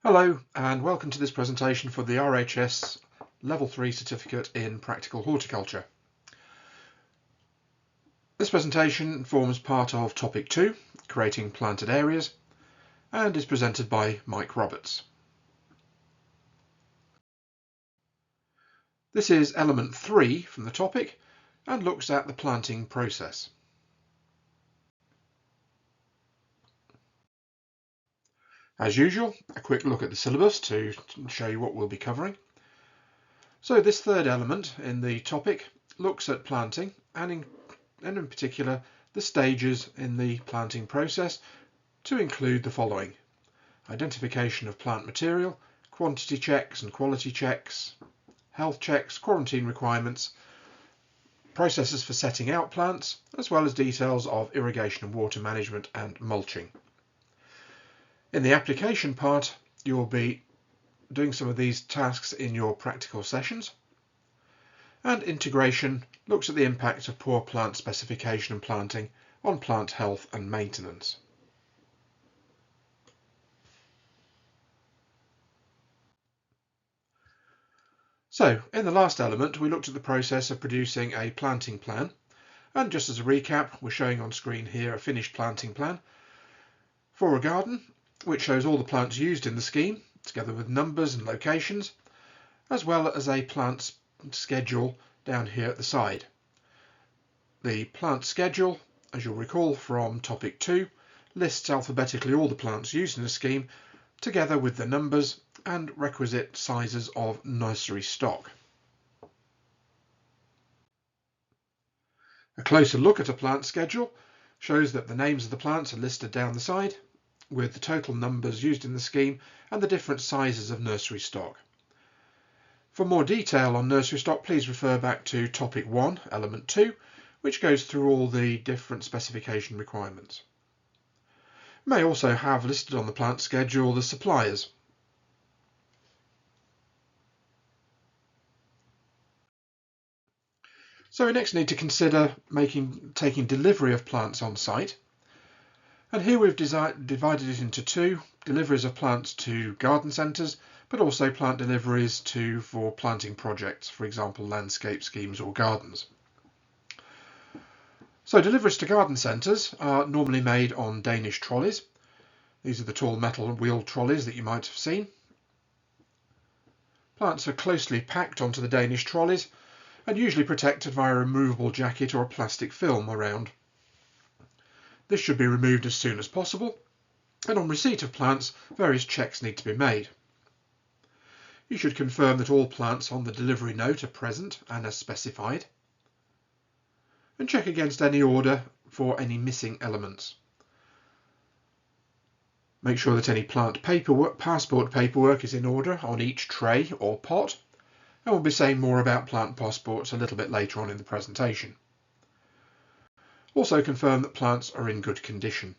Hello and welcome to this presentation for the RHS Level 3 Certificate in Practical Horticulture. This presentation forms part of Topic 2, Creating Planted Areas, and is presented by Mike Roberts. This is element 3 from the topic and looks at the planting process. As usual, a quick look at the syllabus to show you what we'll be covering. So this third element in the topic looks at planting and in particular the stages in the planting process, to include the following: identification of plant material, quantity checks and quality checks, health checks, quarantine requirements, processes for setting out plants, as well as details of irrigation and water management and mulching. In the application part, you'll be doing some of these tasks in your practical sessions. And integration looks at the impact of poor plant specification and planting on plant health and maintenance. So, in the last element, we looked at the process of producing a planting plan. And just as a recap, we're showing on screen here a finished planting plan for a garden, which shows all the plants used in the scheme, together with numbers and locations, as well as a plant schedule down here at the side. The plant schedule, as you'll recall from topic 2, lists alphabetically all the plants used in the scheme, together with the numbers and requisite sizes of nursery stock. A closer look at a plant schedule shows that the names of the plants are listed down the side, with the total numbers used in the scheme and the different sizes of nursery stock. For more detail on nursery stock, please refer back to topic 1, element 2, which goes through all the different specification requirements. You may also have listed on the plant schedule the suppliers. So we next need to consider taking delivery of plants on site. And here we've divided it into two: deliveries of plants to garden centres, but also plant deliveries for planting projects, for example landscape schemes or gardens. So deliveries to garden centres are normally made on Danish trolleys. These are the tall metal wheeled trolleys that you might have seen. Plants are closely packed onto the Danish trolleys and usually protected via a removable jacket or a plastic film around. This should be removed as soon as possible, and on receipt of plants, various checks need to be made. You should confirm that all plants on the delivery note are present and as specified, and check against any order for any missing elements. Make sure that any plant passport paperwork is in order on each tray or pot, and we'll be saying more about plant passports a little bit later on in the presentation. Also confirm that plants are in good condition.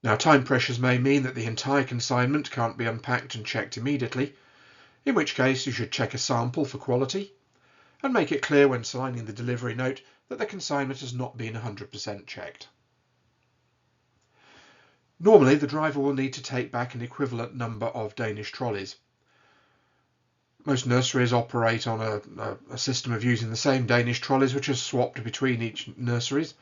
Now, time pressures may mean that the entire consignment can't be unpacked and checked immediately, in which case you should check a sample for quality and make it clear when signing the delivery note that the consignment has not been 100% checked. Normally, the driver will need to take back an equivalent number of Danish trolleys. Most nurseries operate on a system of using the same Danish trolleys, which are swapped between each nurseries,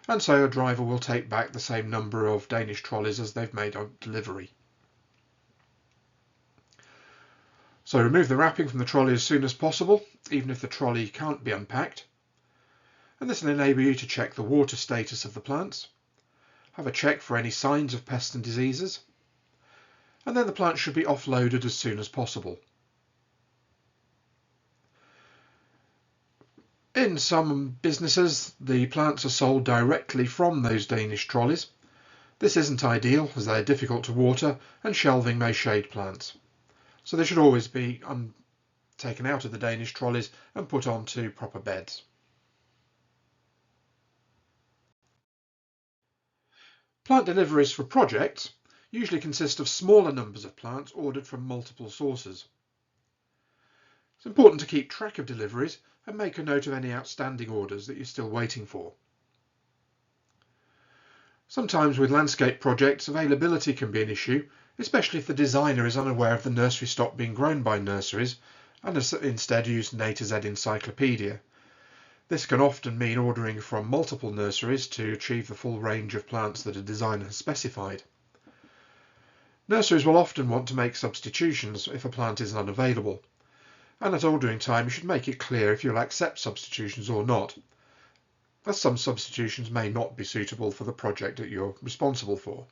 and so a driver will take back the same number of Danish trolleys as they've made on delivery. So remove the wrapping from the trolley as soon as possible, even if the trolley can't be unpacked. And this will enable you to check the water status of the plants, have a check for any signs of pests and diseases, and then the plants should be offloaded as soon as possible. In some businesses, the plants are sold directly from those Danish trolleys. This isn't ideal, as they are difficult to water and shelving may shade plants. So they should always be taken out of the Danish trolleys and put onto proper beds. Plant deliveries for projects usually consist of smaller numbers of plants ordered from multiple sources. It's important to keep track of deliveries and make a note of any outstanding orders that you're still waiting for. Sometimes with landscape projects, availability can be an issue, especially if the designer is unaware of the nursery stock being grown by nurseries and has instead used an A to Z encyclopedia. This can often mean ordering from multiple nurseries to achieve the full range of plants that a designer has specified. Nurseries will often want to make substitutions if a plant is unavailable, and at ordering time you should make it clear if you'll accept substitutions or not, as some substitutions may not be suitable for the project that you're responsible for.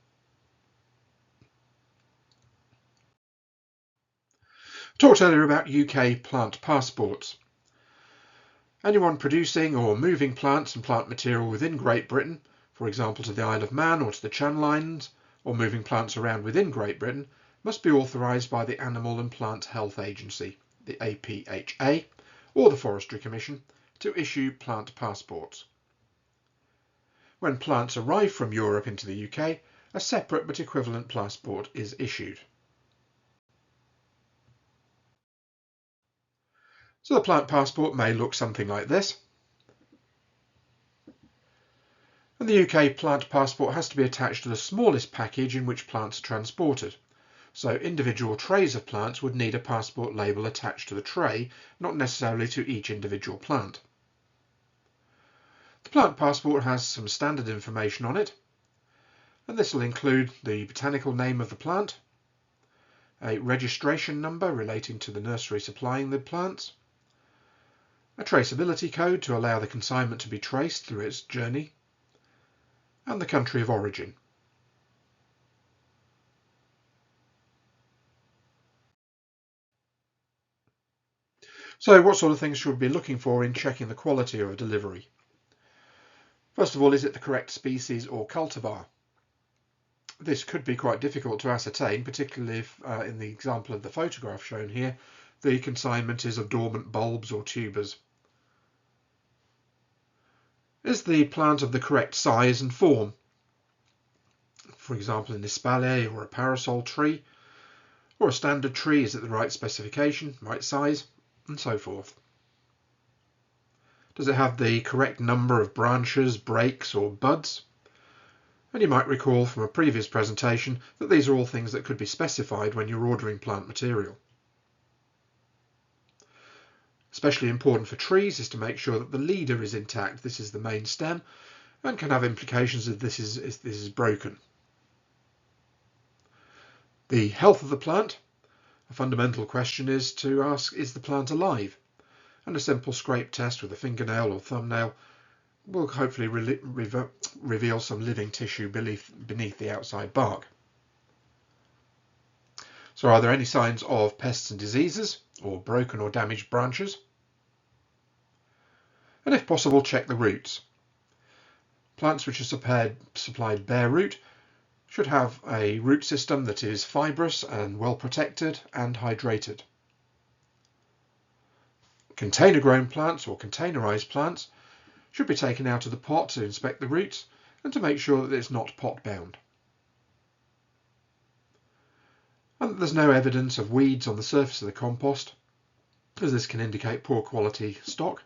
I talked earlier about UK plant passports. Anyone producing or moving plants and plant material within Great Britain, for example to the Isle of Man or to the Channel Islands, or moving plants around within Great Britain, must be authorised by the Animal and Plant Health Agency, the APHA, or the Forestry Commission, to issue plant passports. When plants arrive from Europe into the UK, a separate but equivalent passport is issued. So the plant passport may look something like this. And the UK plant passport has to be attached to the smallest package in which plants are transported. So individual trays of plants would need a passport label attached to the tray, not necessarily to each individual plant. The plant passport has some standard information on it, and this will include the botanical name of the plant, a registration number relating to the nursery supplying the plants, a traceability code to allow the consignment to be traced through its journey, and the country of origin. So what sort of things should we be looking for in checking the quality of a delivery? First of all, is it the correct species or cultivar? This could be quite difficult to ascertain, particularly if, in the example of the photograph shown here, the consignment is of dormant bulbs or tubers. Is the plant of the correct size and form? For example, an espalier or a parasol tree, or a standard tree, is it the right specification, right size, and so forth. Does it have the correct number of branches, breaks, or buds? And you might recall from a previous presentation that these are all things that could be specified when you're ordering plant material. Especially important for trees is to make sure that the leader is intact. This is the main stem, and can have implications if this is broken. The health of the plant. A fundamental question is to ask, is the plant alive? And a simple scrape test with a fingernail or thumbnail will hopefully reveal some living tissue beneath the outside bark. So are there any signs of pests and diseases, or broken or damaged branches? And if possible, check the roots. Plants which are supplied bare root should have a root system that is fibrous and well protected and hydrated. Container grown plants or containerized plants should be taken out of the pot to inspect the roots and to make sure that it's not pot bound. And that there's no evidence of weeds on the surface of the compost, as this can indicate poor quality stock.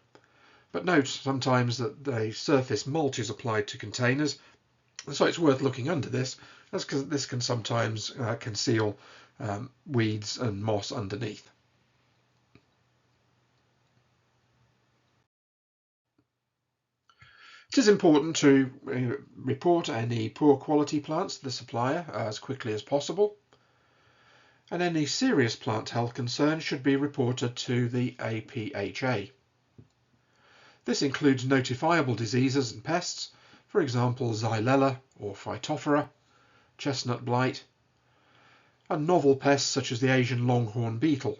But note sometimes that the surface mulch is applied to containers, so it's worth looking under this, as this can sometimes conceal weeds and moss underneath. It is important to report any poor quality plants to the supplier as quickly as possible, and any serious plant health concerns should be reported to the APHA. This includes notifiable diseases and pests, for example Xylella or Phytophthora, chestnut blight, and novel pests such as the Asian longhorn beetle.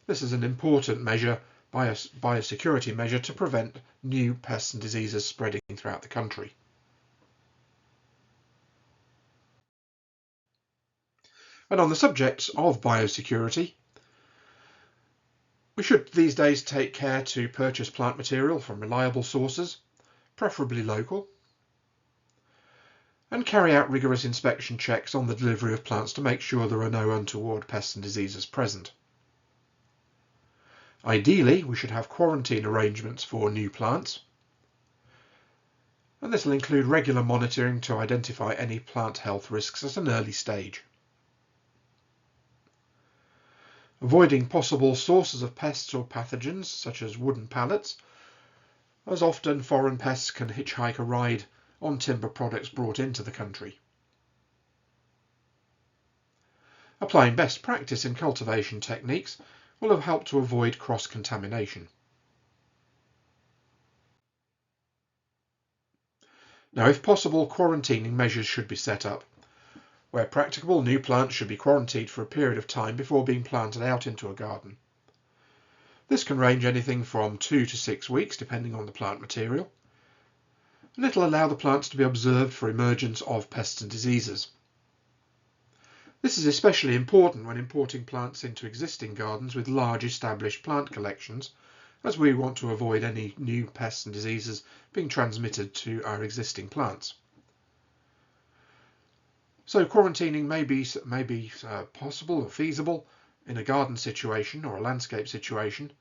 This is an important measure, biosecurity measure, to prevent new pests and diseases spreading throughout the country. And on the subject of biosecurity, we should these days take care to purchase plant material from reliable sources, preferably local, and carry out rigorous inspection checks on the delivery of plants to make sure there are no untoward pests and diseases present. Ideally, we should have quarantine arrangements for new plants, and and this will include regular monitoring to identify any plant health risks at an early stage. Avoiding possible sources of pests or pathogens, such as wooden pallets, as often foreign pests can hitchhike a ride on timber products brought into the country. Applying best practice in cultivation techniques will have helped to avoid cross-contamination. Now, if possible, quarantining measures should be set up. Where practicable, new plants should be quarantined for a period of time before being planted out into a garden. This can range anything from 2 to 6 weeks, depending on the plant material, and it will allow the plants to be observed for emergence of pests and diseases. This is especially important when importing plants into existing gardens with large established plant collections, as we want to avoid any new pests and diseases being transmitted to our existing plants. So quarantining may be possible or feasible in a garden situation or a landscape situation,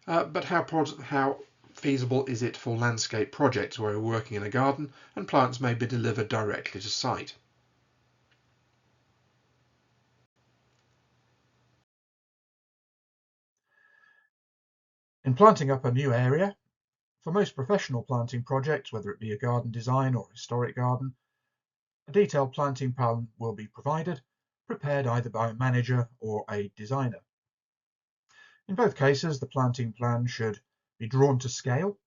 but how feasible is it for landscape projects where we're working in a garden and plants may be delivered directly to site? In planting up a new area, for most professional planting projects, whether it be a garden design or a historic garden, a detailed planting plan will be provided, prepared either by a manager or a designer. In both cases, the planting plan should be drawn to scale.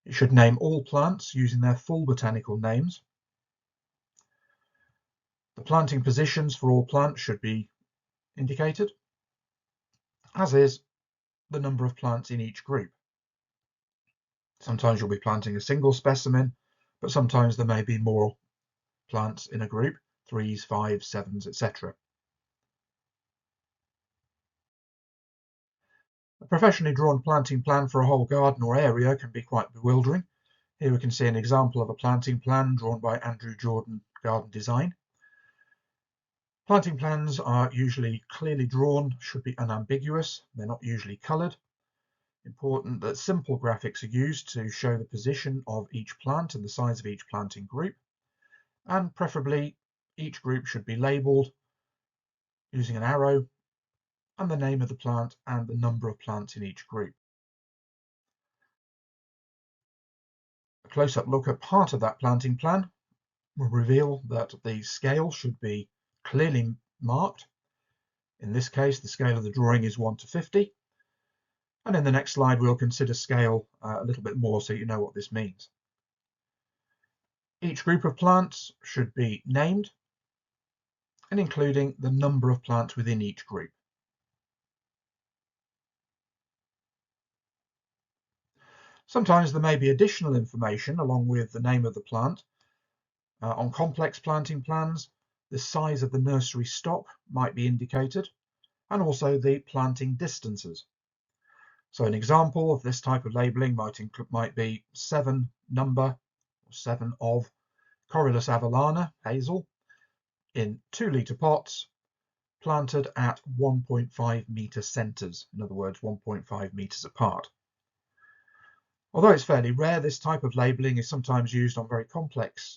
It should name all plants using their full botanical names. The planting positions for all plants should be indicated, as is the number of plants in each group. Sometimes you'll be planting a single specimen, but sometimes there may be more plants in a group, 3s, 5s, 7s, etc. A professionally drawn planting plan for a whole garden or area can be quite bewildering. Here we can see an example of a planting plan drawn by Andrew Jordan Garden Design. Planting plans are usually clearly drawn, should be unambiguous, they're not usually coloured. Important that simple graphics are used to show the position of each plant and the size of each planting group, and preferably each group should be labelled using an arrow and the name of the plant and the number of plants in each group. A close-up look at part of that planting plan will reveal that the scale should be clearly marked. In this case, the scale of the drawing is 1 to 50. And in the next slide, we'll consider scale a little bit more so you know what this means. Each group of plants should be named and including the number of plants within each group. Sometimes there may be additional information along with the name of the plant. On complex planting plans, the size of the nursery stock might be indicated, and also the planting distances. So an example of this type of labelling might be 7 number, or 7 of Corylus avellana, hazel, in 2-litre pots, planted at 1.5 metre centres, in other words 1.5 metres apart. Although it's fairly rare, this type of labelling is sometimes used on very complex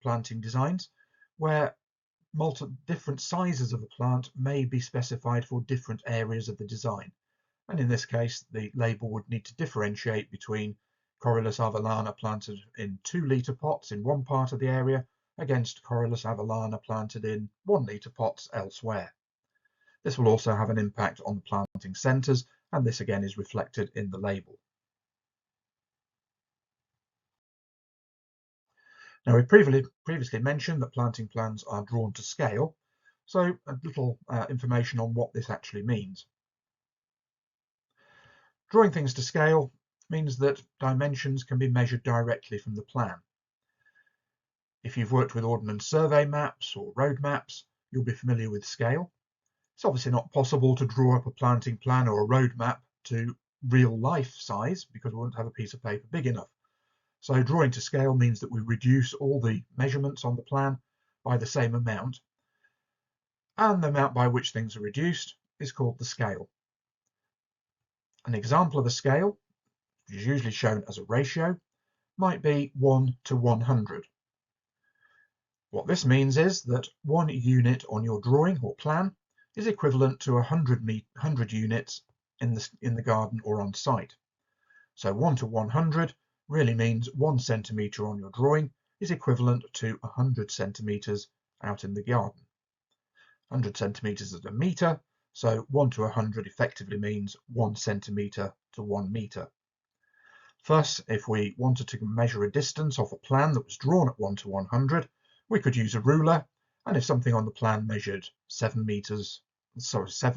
planting designs, where different sizes of the plant may be specified for different areas of the design. And in this case, the label would need to differentiate between Corylus avellana planted in 2-litre pots in one part of the area against Corylus avellana planted in 1-litre pots elsewhere. This will also have an impact on the planting centres, and this again is reflected in the label. Now, we previously mentioned that planting plans are drawn to scale, so a little information on what this actually means. Drawing things to scale means that dimensions can be measured directly from the plan. If you've worked with ordnance survey maps or road maps, you'll be familiar with scale. It's obviously not possible to draw up a planting plan or a road map to real life size because we won't have a piece of paper big enough. So drawing to scale means that we reduce all the measurements on the plan by the same amount, and the amount by which things are reduced is called the scale. An example of a scale, which is usually shown as a ratio, might be 1 to 100. What this means is that 1 unit on your drawing or plan is equivalent to 100 units in the garden or on site. So 1 to 100 really means 1 centimetre on your drawing is equivalent to 100 centimetres out in the garden. 100 centimetres is a metre, so 1 to 100 effectively means 1 centimetre to 1 metre. Thus, if we wanted to measure a distance off a plan that was drawn at 1 to 100, we could use a ruler, and if something on the plan measured 7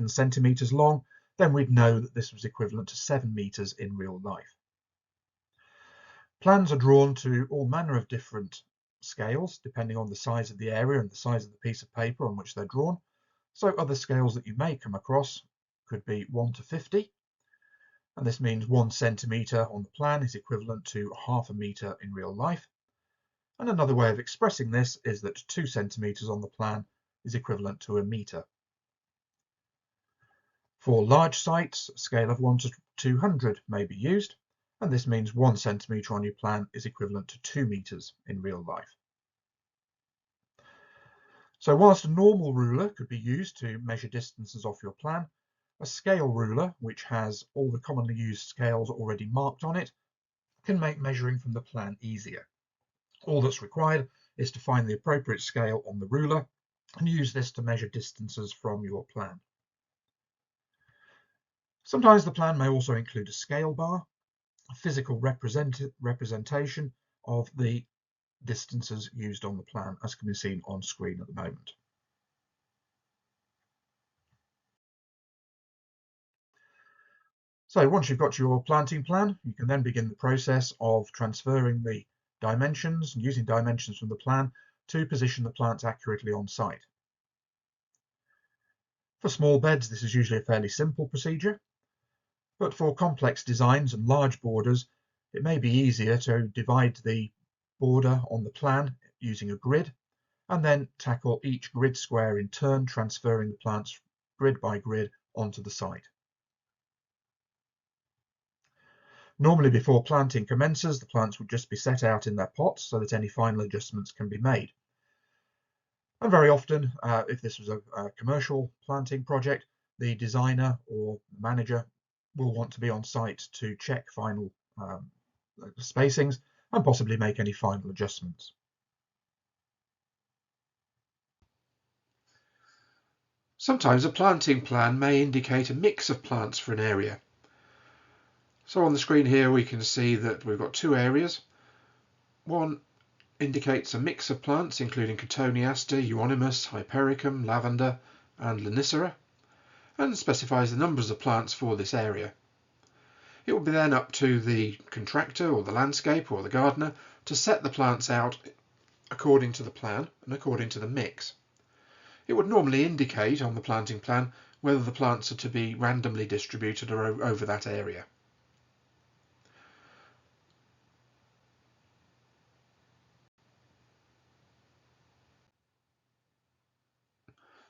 centimetres long, then we'd know that this was equivalent to 7 metres in real life. Plans are drawn to all manner of different scales, depending on the size of the area and the size of the piece of paper on which they're drawn. So other scales that you may come across could be 1 to 50, and this means 1 centimetre on the plan is equivalent to half a metre in real life. And another way of expressing this is that 2 centimetres on the plan is equivalent to a metre. For large sites, a scale of 1 to 200 may be used, and this means 1 centimetre on your plan is equivalent to 2 metres in real life. So whilst a normal ruler could be used to measure distances off your plan, a scale ruler, which has all the commonly used scales already marked on it, can make measuring from the plan easier. All that's required is to find the appropriate scale on the ruler and use this to measure distances from your plan. Sometimes the plan may also include a scale bar, a physical representation of the distances used on the plan, as can be seen on screen at the moment. So once you've got your planting plan, you can then begin the process of transferring the dimensions and using dimensions from the plan to position the plants accurately on site. For small beds, this is usually a fairly simple procedure, but for complex designs and large borders, it may be easier to divide the border on the plan using a grid, and then tackle each grid square in turn, transferring the plants grid by grid onto the site. Normally before planting commences, the plants would just be set out in their pots so that any final adjustments can be made. And very often, if this was a commercial planting project, the designer or manager will want to be on site to check final spacings and possibly make any final adjustments. Sometimes a planting plan may indicate a mix of plants for an area. So on the screen here we can see that we've got 2 areas. One indicates a mix of plants including Cotoneaster, Euonymus, Hypericum, Lavender and Lonicera, and specifies the numbers of plants for this area. It will be then up to the contractor or the landscaper or the gardener to set the plants out according to the plan and according to the mix. It would normally indicate on the planting plan whether the plants are to be randomly distributed or over that area.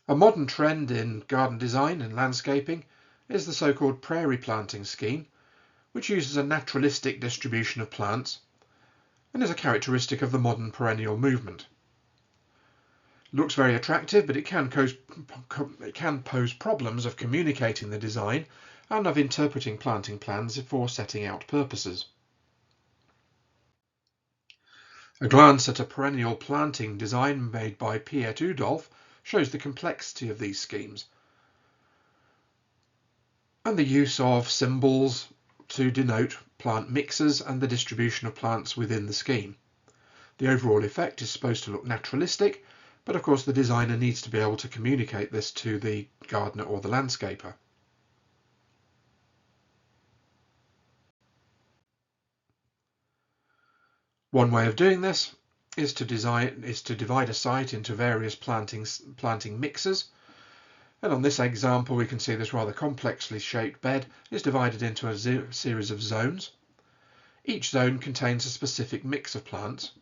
A modern trend in garden design and landscaping is the so-called prairie planting scheme, which uses a naturalistic distribution of plants and is a characteristic of the modern perennial movement. It looks very attractive, but it can pose problems of communicating the design and of interpreting planting plans for setting out purposes. A glance at a perennial planting design made by Piet Oudolf shows the complexity of these schemes and the use of symbols to denote plant mixes and the distribution of plants within the scheme. The overall effect is supposed to look naturalistic, but of course the designer needs to be able to communicate this to the gardener or the landscaper. One way of doing this is to divide a site into various planting mixes. And on this example, we can see this rather complexly shaped bed is divided into a series of zones. Each zone contains a specific mix of plants.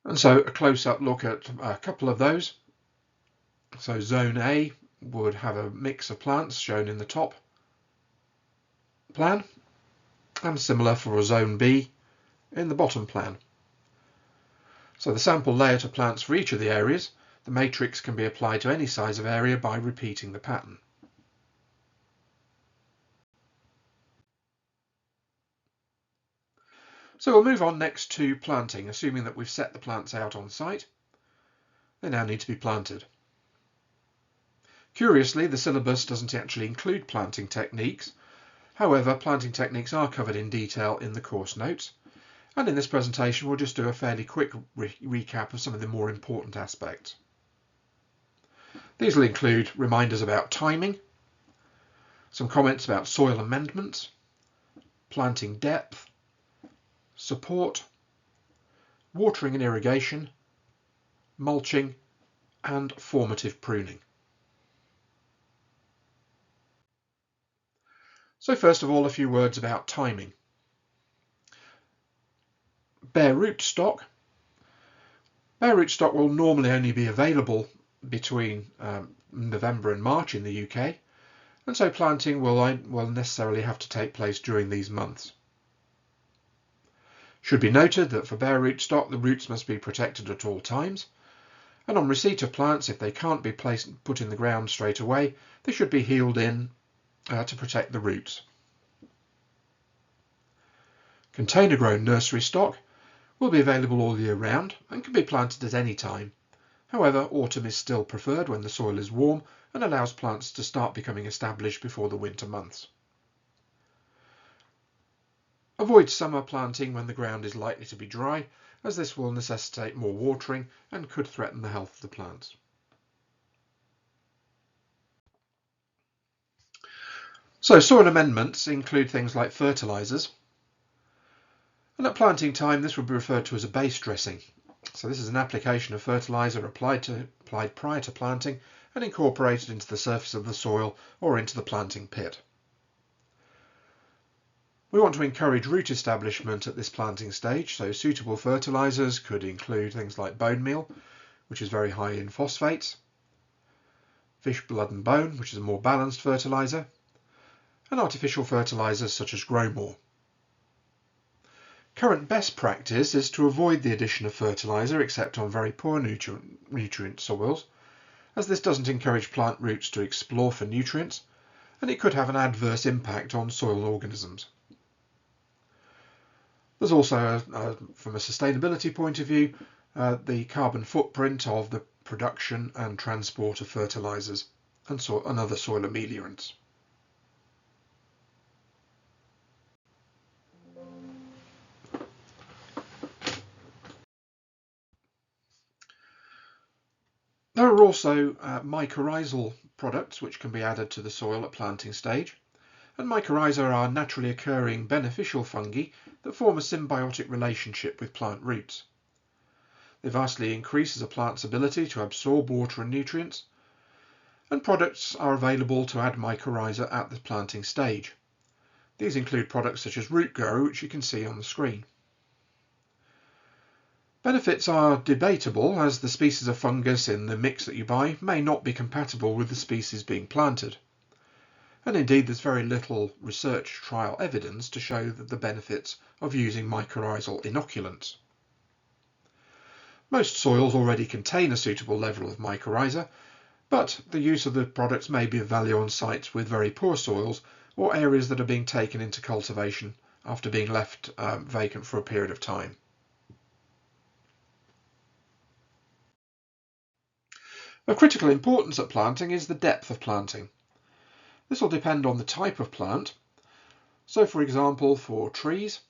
And so a close-up look at a couple of those. So zone A would have a mix of plants shown in the top plan. and similar for Zone B in the bottom plan. So the sample layout of plants for each of the areas, the matrix can be applied to any size of area by repeating the pattern. So we'll move on next to planting, assuming that we've set the plants out on site. They now need to be planted. Curiously, the syllabus doesn't actually include planting techniques. However, planting techniques are covered in detail in the course notes. And in this presentation, we'll just do a fairly quick recap of some of the more important aspects. These will include reminders about timing, some comments about soil amendments, planting depth, support, watering and irrigation, mulching, and formative pruning. So first of all, a few words about timing. Bare rootstock. Bare rootstock will normally only be available between November and March in the UK, and so planting will necessarily have to take place during these months. Should be noted that for bare rootstock, the roots must be protected at all times, and on receipt of plants, if they can't be put in the ground straight away, they should be heeled in to protect the roots. Container grown nursery stock will be available all year round and can be planted at any time. However, autumn is still preferred when the soil is warm and allows plants to start becoming established before the winter months. Avoid summer planting when the ground is likely to be dry, as this will necessitate more watering and could threaten the health of the plants. So soil amendments include things like fertilisers, and at planting time this would be referred to as a base dressing. So this is an application of fertiliser applied prior to planting and incorporated into the surface of the soil or into the planting pit. We want to encourage root establishment at this planting stage, so suitable fertilisers could include things like bone meal, which is very high in phosphates, fish blood and bone, which is a more balanced fertiliser, and artificial fertilisers such as Growmore. Current best practice is to avoid the addition of fertiliser except on very poor nutrient soils, as this doesn't encourage plant roots to explore for nutrients, and it could have an adverse impact on soil organisms. There's also, from a sustainability point of view, the carbon footprint of the production and transport of fertilisers and other soil ameliorants. There are also mycorrhizal products which can be added to the soil at planting stage, and mycorrhiza are naturally occurring beneficial fungi that form a symbiotic relationship with plant roots. They vastly increase a plant's ability to absorb water and nutrients, and products are available to add mycorrhiza at the planting stage. These include products such as root grower, which you can see on the screen. Benefits are debatable, as the species of fungus in the mix that you buy may not be compatible with the species being planted. And indeed, there's very little research trial evidence to show that the benefits of using mycorrhizal inoculants. Most soils already contain a suitable level of mycorrhiza, but the use of the products may be of value on sites with very poor soils or areas that are being taken into cultivation after being left vacant for a period of time. Of critical importance at planting is the depth of planting. This will depend on the type of plant. So for example, for trees,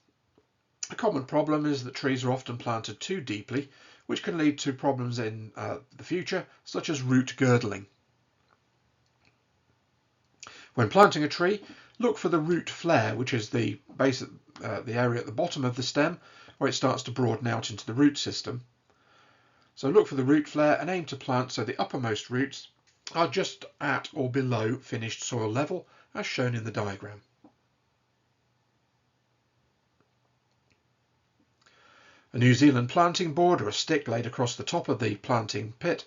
a common problem is that trees are often planted too deeply, which can lead to problems in the future, such as root girdling. When planting a tree, look for the root flare, which is the base, the area at the bottom of the stem, where it starts to broaden out into the root system. So look for the root flare and aim to plant so the uppermost roots are just at or below finished soil level, as shown in the diagram. A New Zealand planting board or a stick laid across the top of the planting pit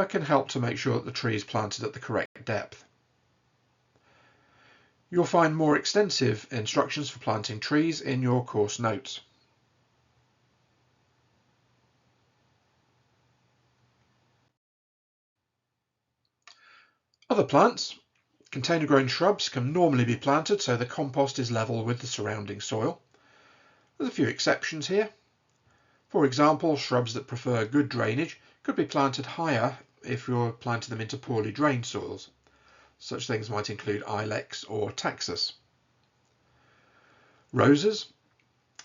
can help to make sure that the tree is planted at the correct depth. You'll find more extensive instructions for planting trees in your course notes. Other plants, container grown shrubs, can normally be planted so the compost is level with the surrounding soil. There's a few exceptions here. For example, shrubs that prefer good drainage could be planted higher if you're planting them into poorly drained soils. Such things might include ilex or taxus. Roses.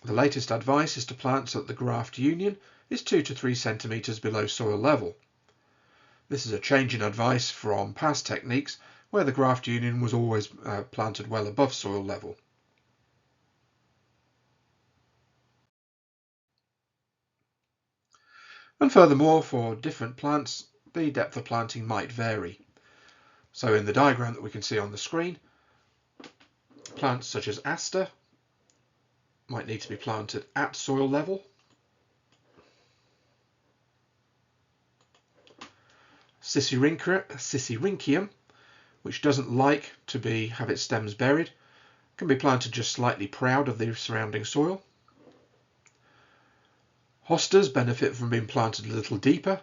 The latest advice is to plant so that the graft union is 2 to 3 centimetres below soil level. This is a change in advice from past techniques where the graft union was always planted well above soil level. And furthermore, for different plants, the depth of planting might vary. So in the diagram that we can see on the screen, plants such as aster might need to be planted at soil level. Sisyrinchium, which doesn't like to have its stems buried, can be planted just slightly proud of the surrounding soil. Hostas benefit from being planted a little deeper,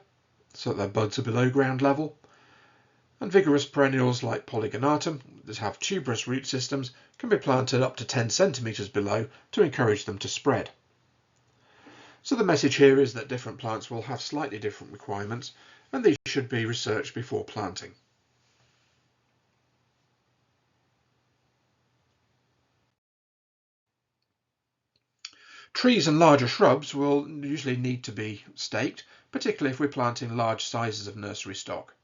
so that their buds are below ground level. And vigorous perennials like Polygonatum that have tuberous root systems can be planted up to 10 centimetres below to encourage them to spread. So the message here is that different plants will have slightly different requirements, and these should be researched before planting. Trees and larger shrubs will usually need to be staked, particularly if we're planting large sizes of nursery stock.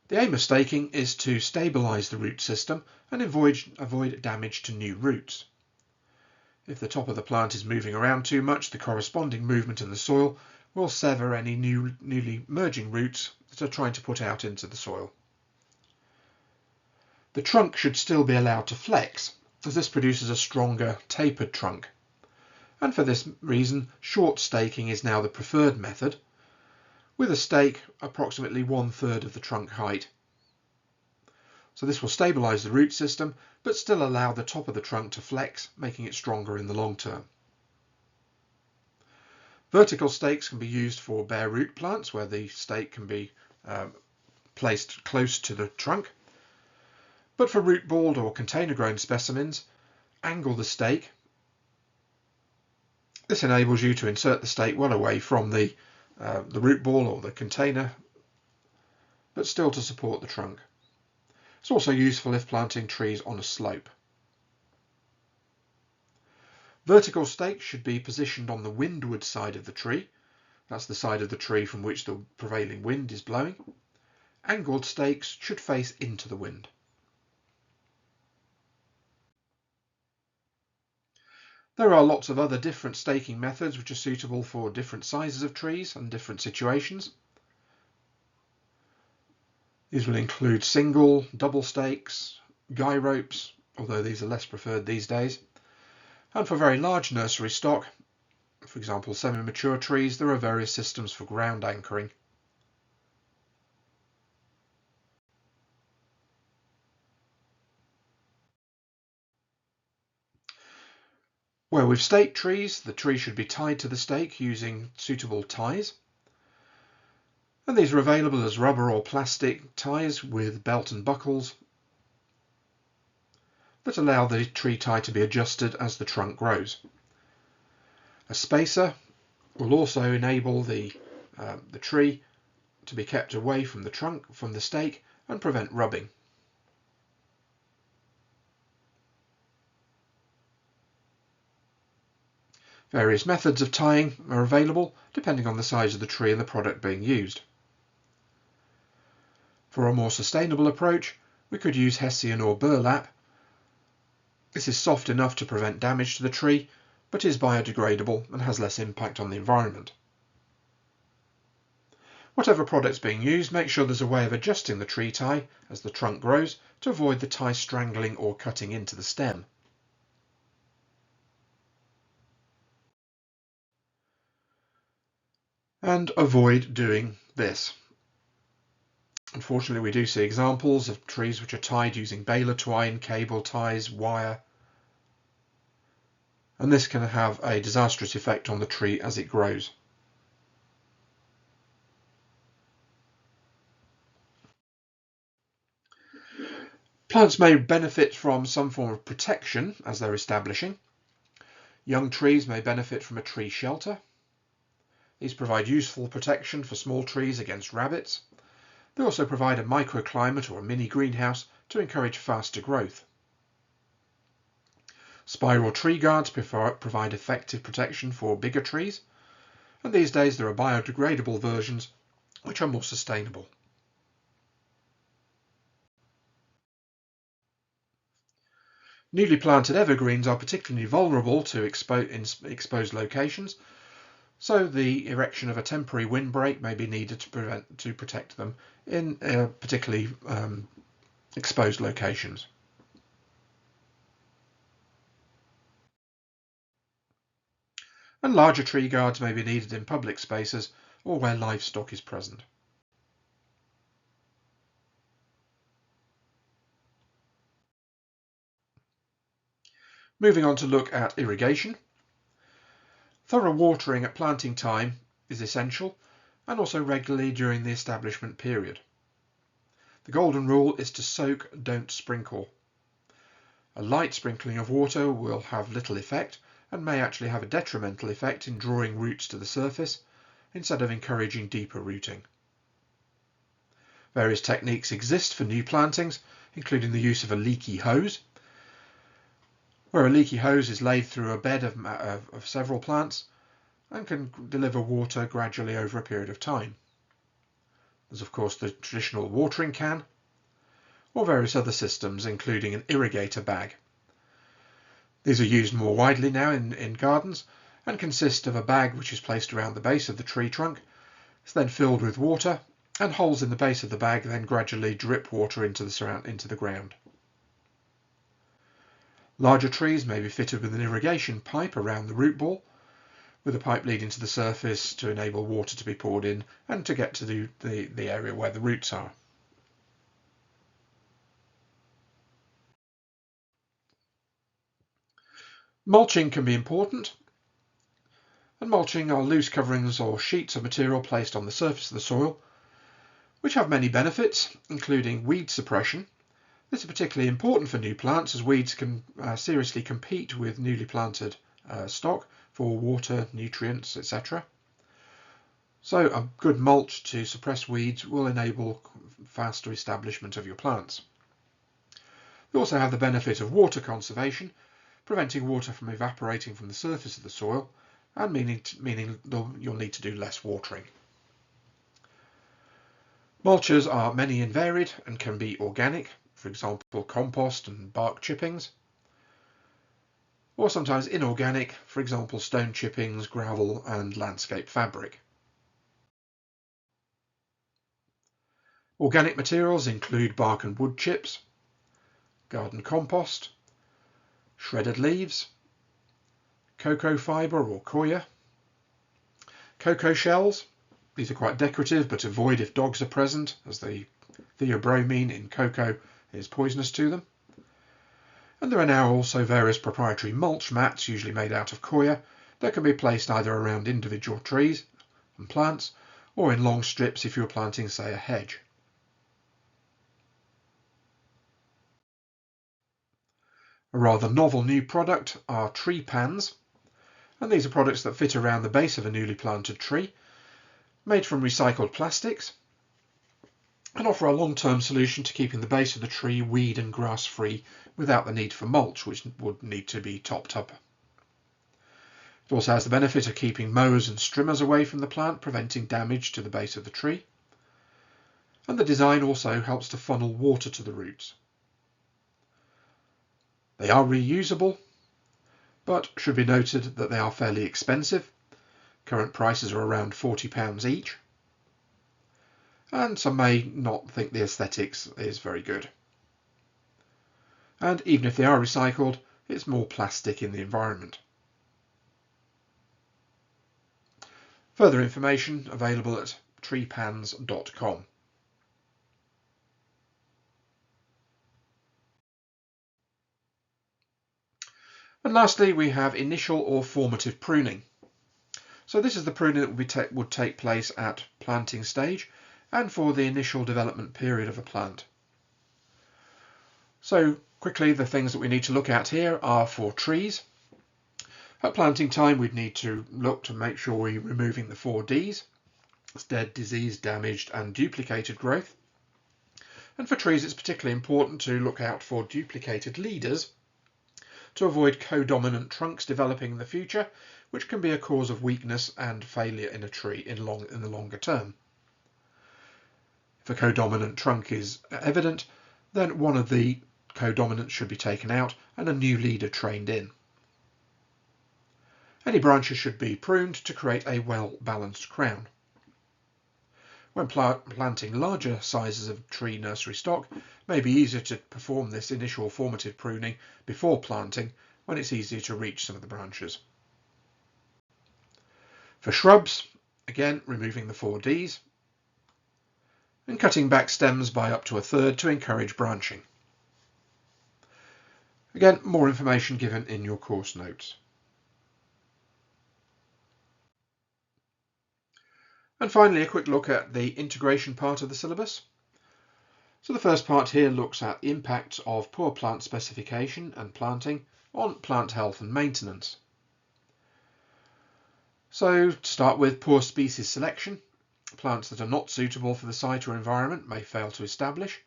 The aim of staking is to stabilise the root system and avoid damage to new roots. If the top of the plant is moving around too much, the corresponding movement in the soil will sever any newly merging roots that are trying to put out into the soil. The trunk should still be allowed to flex, as this produces a stronger, tapered trunk. And for this reason, short staking is now the preferred method, with a stake approximately 1/3 of the trunk height. So this will stabilise the root system, but still allow the top of the trunk to flex, making it stronger in the long term. Vertical stakes can be used for bare root plants, where the stake can be placed close to the trunk. But for root balled or container grown specimens, angle the stake. This enables you to insert the stake well away from the root ball or the container, but still to support the trunk. It's also useful if planting trees on a slope. Vertical stakes should be positioned on the windward side of the tree. That's the side of the tree from which the prevailing wind is blowing. Angled stakes should face into the wind. There are lots of other different staking methods which are suitable for different sizes of trees and different situations. These will include single, double stakes, guy ropes, although these are less preferred these days. And for very large nursery stock, for example semi-mature trees, there are various systems for ground anchoring. Where we've staked trees, the tree should be tied to the stake using suitable ties. And these are available as rubber or plastic ties with belt and buckles that allow the tree tie to be adjusted as the trunk grows. A spacer will also enable the tree to be kept away from the trunk, from the stake, and prevent rubbing. Various methods of tying are available depending on the size of the tree and the product being used. For a more sustainable approach, we could use hessian or burlap. This is soft enough to prevent damage to the tree, but is biodegradable and has less impact on the environment. Whatever product's being used, make sure there's a way of adjusting the tree tie as the trunk grows to avoid the tie strangling or cutting into the stem. And avoid doing this. Unfortunately, we do see examples of trees which are tied using baler twine, cable ties, wire, and this can have a disastrous effect on the tree as it grows. Plants may benefit from some form of protection as they're establishing. Young trees may benefit from a tree shelter. These provide useful protection for small trees against rabbits. They also provide a microclimate or a mini greenhouse to encourage faster growth. Spiral tree guards provide effective protection for bigger trees, and these days there are biodegradable versions which are more sustainable. Newly planted evergreens are particularly vulnerable to exposed locations, so the erection of a temporary windbreak may be needed to protect them in particularly exposed locations. And larger tree guards may be needed in public spaces or where livestock is present. Moving on to look at irrigation. Thorough watering at planting time is essential, and also regularly during the establishment period. The golden rule is to soak, don't sprinkle. A light sprinkling of water will have little effect and may actually have a detrimental effect in drawing roots to the surface instead of encouraging deeper rooting. Various techniques exist for new plantings, including the use of a leaky hose, where a leaky hose is laid through a bed of several plants and can deliver water gradually over a period of time. There's of course the traditional watering can, or various other systems including an irrigator bag. These are used more widely now in gardens and consist of a bag which is placed around the base of the tree trunk. It's then filled with water, and holes in the base of the bag then gradually drip water into the ground. Larger trees may be fitted with an irrigation pipe around the root ball, with a pipe leading to the surface to enable water to be poured in and to get to the area where the roots are. Mulching can be important, and mulching are loose coverings or sheets of material placed on the surface of the soil, which have many benefits, including weed suppression. This is particularly important for new plants, as weeds can seriously compete with newly planted stock for water, nutrients, etc. So a good mulch to suppress weeds will enable faster establishment of your plants. You also have the benefit of water conservation, preventing water from evaporating from the surface of the soil, and meaning you'll need to do less watering. Mulches are many and varied and can be organic, for example compost and bark chippings, or sometimes inorganic, for example stone chippings, gravel and landscape fabric. Organic materials include bark and wood chips, garden compost, shredded leaves, cocoa fibre or coir, cocoa shells. These are quite decorative but avoid if dogs are present, as the theobromine in cocoa is poisonous to them. And there are now also various proprietary mulch mats, usually made out of coir, that can be placed either around individual trees and plants or in long strips if you're planting, say, a hedge. A rather novel new product are tree pans, and these are products that fit around the base of a newly planted tree, made from recycled plastics, and offer a long-term solution to keeping the base of the tree weed and grass free without the need for mulch, which would need to be topped up. It also has the benefit of keeping mowers and strimmers away from the plant, preventing damage to the base of the tree. And the design also helps to funnel water to the roots. They are reusable, but should be noted that they are fairly expensive. Current prices are around £40 each. And some may not think the aesthetics is very good. And even if they are recycled, it's more plastic in the environment. Further information available at treepans.com. And lastly, we have initial or formative pruning. So this is the pruning that would take place at planting stage and for the initial development period of a plant. So quickly, the things that we need to look at here are for trees. At planting time, we'd need to look to make sure we're removing the 4 Ds. It's dead, diseased, damaged and duplicated growth. And for trees, it's particularly important to look out for duplicated leaders to avoid codominant trunks developing in the future, which can be a cause of weakness and failure in a tree in the longer term. If a codominant trunk is evident, then one of the codominants should be taken out and a new leader trained in. Any branches should be pruned to create a well-balanced crown. When planting larger sizes of tree nursery stock, it may be easier to perform this initial formative pruning before planting when it's easier to reach some of the branches. For shrubs, again removing the 4 Ds and cutting back stems by up to 1/3 to encourage branching. Again, more information given in your course notes. And finally, a quick look at the integration part of the syllabus. So the first part here looks at the impact of poor plant specification and planting on plant health and maintenance. So to start with, poor species selection. Plants that are not suitable for the site or environment may fail to establish,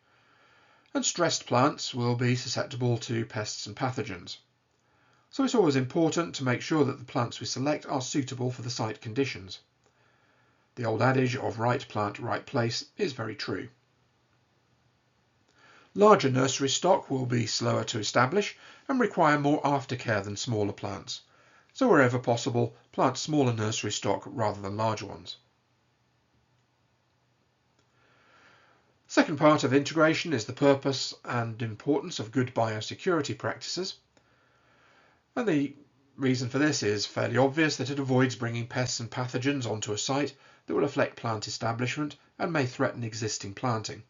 and stressed plants will be susceptible to pests and pathogens. So it's always important to make sure that the plants we select are suitable for the site conditions. The old adage of right plant, right place is very true. Larger nursery stock will be slower to establish and require more aftercare than smaller plants. So wherever possible, plant smaller nursery stock rather than larger ones. Second part of integration is the purpose and importance of good biosecurity practices. And the reason for this is fairly obvious, that it avoids bringing pests and pathogens onto a site that will affect plant establishment and may threaten existing planting.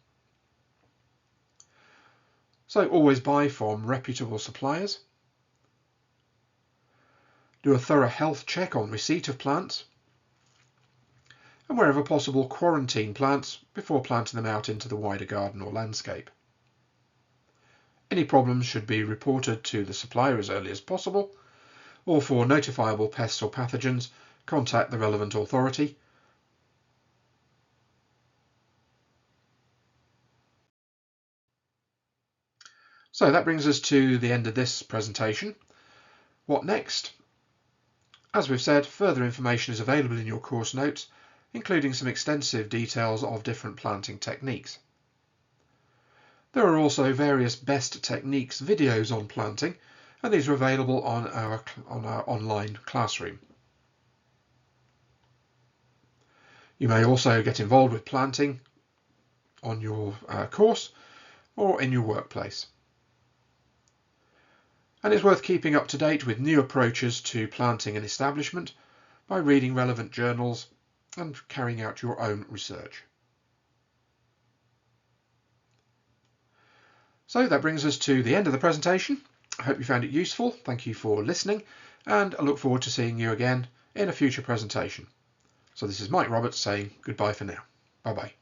So always buy from reputable suppliers. Do a thorough health check on receipt of plants. And wherever possible, quarantine plants before planting them out into the wider garden or landscape. Any problems should be reported to the supplier as early as possible, or for notifiable pests or pathogens, contact the relevant authority. So that brings us to the end of this presentation. What next? As we've said, further information is available in your course notes, including some extensive details of different planting techniques. There are also various best techniques videos on planting, and these are available on our online classroom. You may also get involved with planting on your course or in your workplace. And it's worth keeping up to date with new approaches to planting and establishment by reading relevant journals and carrying out your own research. So that brings us to the end of the presentation. I hope you found it useful. Thank you for listening, and I look forward to seeing you again in a future presentation. So this is Mike Roberts saying goodbye for now. Bye bye.